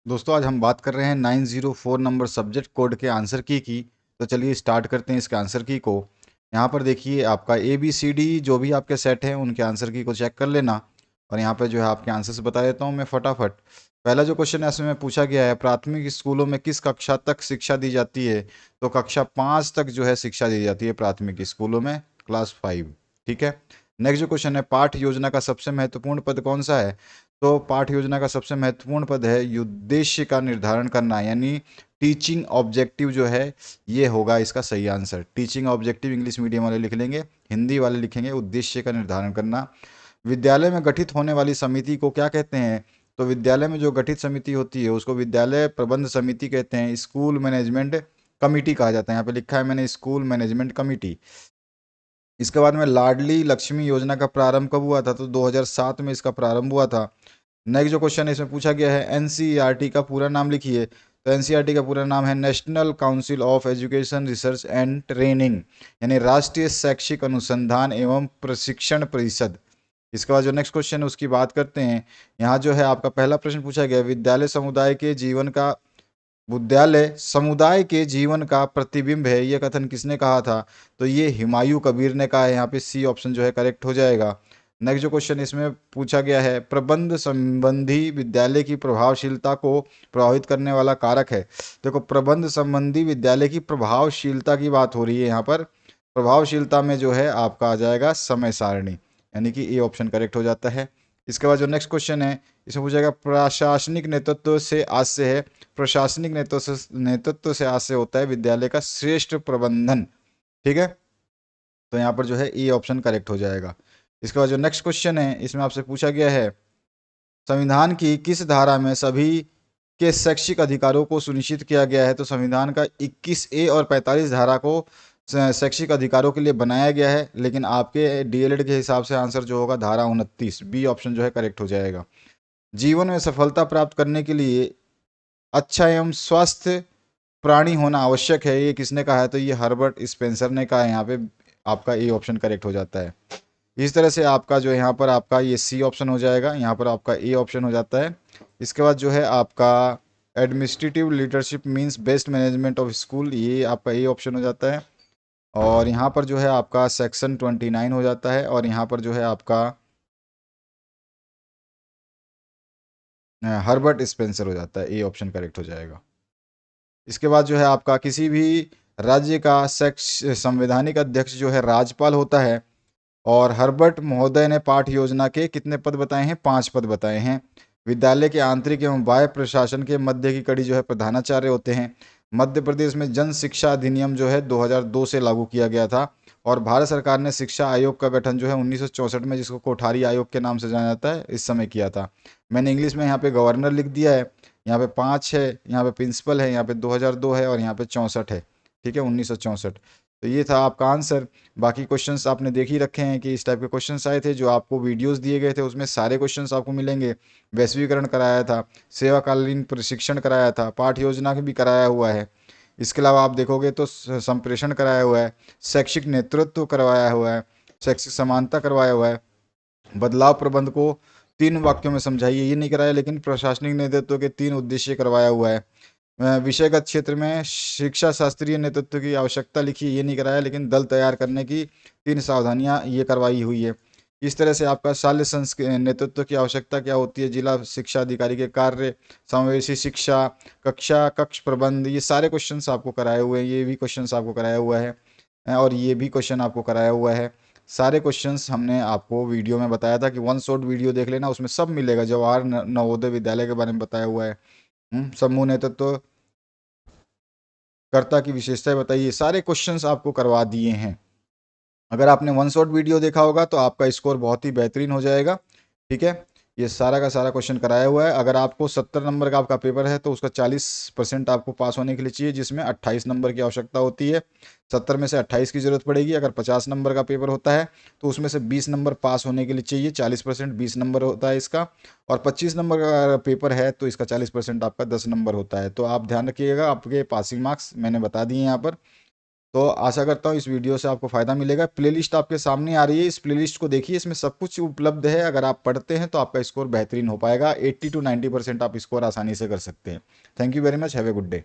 दोस्तों आज हम बात कर रहे हैं 904 नंबर सब्जेक्ट कोड के आंसर की। तो चलिए स्टार्ट करते हैं इसके आंसर की को। यहाँ पर देखिए आपका ए बी सी डी जो भी आपके सेट हैं उनके आंसर की को चेक कर लेना। और यहाँ पे जो है आपके आंसर्स बता देता हूँ मैं फटाफट। पहला जो क्वेश्चन है इसमें पूछा गया है, प्राथमिक स्कूलों में किस कक्षा तक शिक्षा दी जाती है? तो कक्षा 5 तक जो है शिक्षा दी जाती है प्राथमिक स्कूलों में, क्लास 5। ठीक है। नेक्स्ट जो क्वेश्चन है, पाठ योजना का सबसे महत्वपूर्ण पद कौन सा है? तो पाठ योजना का सबसे महत्वपूर्ण पद है उद्देश्य का निर्धारण करना, यानी टीचिंग ऑब्जेक्टिव जो है ये होगा इसका सही answer. Teaching objective English medium वाले लिख लेंगे, हिंदी वाले लिखेंगे उद्देश्य का निर्धारण करना। विद्यालय में गठित होने वाली समिति को क्या कहते हैं? तो विद्यालय में जो गठित समिति होती है उसको विद्यालय प्रबंध समिति कहते हैं, स्कूल मैनेजमेंट कमिटी कहा जाता है। यहाँ पे लिखा है मैंने स्कूल मैनेजमेंट कमिटी। इसके बाद में लाडली लक्ष्मी योजना का प्रारंभ कब हुआ था? तो 2007 में इसका प्रारंभ हुआ था। नेक्स्ट जो क्वेश्चन है इसमें पूछा गया है, एनसीईआरटी का पूरा नाम लिखिए। तो एनसीईआरटी का पूरा नाम है national council of education research and training, यानी राष्ट्रीय शैक्षिक अनुसंधान एवं प्रशिक्षण परिषद। इसके बाद जो नेक्स्ट क्वेश्चन है उसकी बात करते हैं। यहाँ जो है आपका पहला प्रश्न पूछा गया, विद्यालय समुदाय के जीवन का प्रतिबिंब है, ये कथन किसने कहा था? तो ये हुमायूं कबीर ने कहा है। यहाँ पे सी ऑप्शन जो है करेक्ट हो जाएगा। नेक्स्ट जो क्वेश्चन इसमें पूछा गया है, प्रबंध संबंधी विद्यालय की प्रभावशीलता को प्रभावित करने वाला कारक है। देखो प्रबंध संबंधी विद्यालय की प्रभावशीलता की बात हो रही है यहाँ पर। प्रभावशीलता में जो है आपका आ जाएगा समय सारणी, यानी कि ए ऑप्शन करेक्ट हो जाता है। इसके बाद जो नेक्स्ट क्वेश्चन है इसमें पूछा गया, प्रशासनिक नेतृत्व से आज से है। प्रशासनिक नेतृत्व से आज से होता है विद्यालय का श्रेष्ठ प्रबंधन। ठीक है। तो यहाँ पर जो है ए ऑप्शन करेक्ट हो जाएगा। इसके बाद जो नेक्स्ट क्वेश्चन है इसमें आपसे पूछा गया है, संविधान की किस धारा में सभी के शैक्षिक अधिकारों को सुनिश्चित किया गया है? तो संविधान का 21A और 45 धारा को शैक्षिक अधिकारों के लिए बनाया गया है, लेकिन आपके डीएलएड के हिसाब से आंसर जो होगा धारा 29, बी ऑप्शन जो है करेक्ट हो जाएगा। जीवन में सफलता प्राप्त करने के लिए अच्छा एवं स्वस्थ प्राणी होना आवश्यक है, ये किसने कहा है? तो ये हर्बर्ट स्पेंसर ने कहा है। यहाँ पे आपका ए ऑप्शन करेक्ट हो जाता है। इस तरह से आपका जो यहाँ पर आपका ये सी ऑप्शन हो जाएगा, यहाँ पर आपका ए ऑप्शन हो जाता है। इसके बाद जो है आपका administrative leadership means best management of school, ये आपका ए ऑप्शन हो जाता है। और यहाँ पर जो है आपका सेक्शन 29 हो जाता है। और यहाँ पर जो है आपका हर्बर्ट स्पेंसर हो जाता है, ए ऑप्शन करेक्ट हो जाएगा। इसके बाद जो है आपका किसी भी राज्य का संवैधानिक अध्यक्ष जो है राज्यपाल होता है। और हर्बर्ट महोदय ने पाठ योजना के कितने पद बताए हैं? 5 पद बताए हैं। विद्यालय के आंतरिक एवं बाह्य प्रशासन के मध्य की कड़ी जो है प्रधानाचार्य होते हैं। मध्य प्रदेश में जन शिक्षा अधिनियम जो है 2002 से लागू किया गया था। और भारत सरकार ने शिक्षा आयोग का गठन जो है 1964 में, जिसको कोठारी आयोग के नाम से जाना जाता है, इस समय किया था। मैंने इंग्लिश में यहाँ पे गवर्नर लिख दिया है। यहाँ पे 5 है, यहाँ पे प्रिंसिपल है, यहाँ पे 2002 है और यहाँ पे 64 है। ठीक है, 1964। तो ये था आपका आंसर। बाकी क्वेश्चंस आपने देख ही रखे हैं कि इस टाइप के क्वेश्चंस आए थे, जो आपको वीडियोस दिए गए थे उसमें सारे क्वेश्चंस आपको मिलेंगे। वैश्वीकरण कराया था, सेवाकालीन प्रशिक्षण कराया था, पाठ योजना भी कराया हुआ है। इसके अलावा आप देखोगे तो संप्रेषण कराया हुआ है, शैक्षिक नेतृत्व करवाया हुआ है, शैक्षिक समानता करवाया हुआ है, बदलाव प्रबंध को 3 वाक्यों में समझाइए, ये नहीं कराया, लेकिन प्रशासनिक नेतृत्व के 3 उद्देश्य करवाया हुआ है। विषयगत क्षेत्र में शिक्षा शास्त्रीय नेतृत्व की आवश्यकता लिखी, ये नहीं कराया, लेकिन दल तैयार करने की 3 सावधानियां ये करवाई हुई है। इस तरह से आपका शाल्य नेतृत्व की आवश्यकता क्या होती है, जिला शिक्षा अधिकारी के कार्य, समावेशी शिक्षा, कक्षा कक्ष प्रबंध, ये सारे क्वेश्चंस आपको कराए हुए हैं। ये भी क्वेश्चंस आपको कराया हुआ है और ये भी क्वेश्चन आपको कराया हुआ है। सारे क्वेश्चंस हमने आपको वीडियो में बताया था कि वन शॉट वीडियो देख लेना, उसमें सब मिलेगा। जवाहर नवोदय विद्यालय के बारे में बताया हुआ है, समूह नेतृत्व कर्ता की विशेषताएं बताइए, सारे क्वेश्चंस आपको करवा दिए हैं। अगर आपने वन शॉट वीडियो देखा होगा तो आपका स्कोर बहुत ही बेहतरीन हो जाएगा। ठीक है, ये सारा का सारा क्वेश्चन कराया हुआ है। अगर आपको 70 नंबर का आपका पेपर है तो उसका 40% आपको पास होने के लिए चाहिए, जिसमें 28 नंबर की आवश्यकता होती है। 70 में से 28 की जरूरत पड़ेगी। अगर 50 नंबर का पेपर होता है तो उसमें से 20 नंबर पास होने के लिए चाहिए। 40% 20 नंबर होता है इसका। और 25 नंबर का पेपर है तो इसका 40% आपका 10 नंबर होता है। तो आप ध्यान रखिएगा, आपके पासिंग मार्क्स मैंने बता दिए यहाँ पर। तो आशा करता हूँ इस वीडियो से आपको फ़ायदा मिलेगा। प्लेलिस्ट आपके सामने आ रही है, इस प्लेलिस्ट को देखिए, इसमें सब कुछ उपलब्ध है। अगर आप पढ़ते हैं तो आपका स्कोर बेहतरीन हो पाएगा। 80 to 90% आप स्कोर आसानी से कर सकते हैं। Thank you very much, have a good day.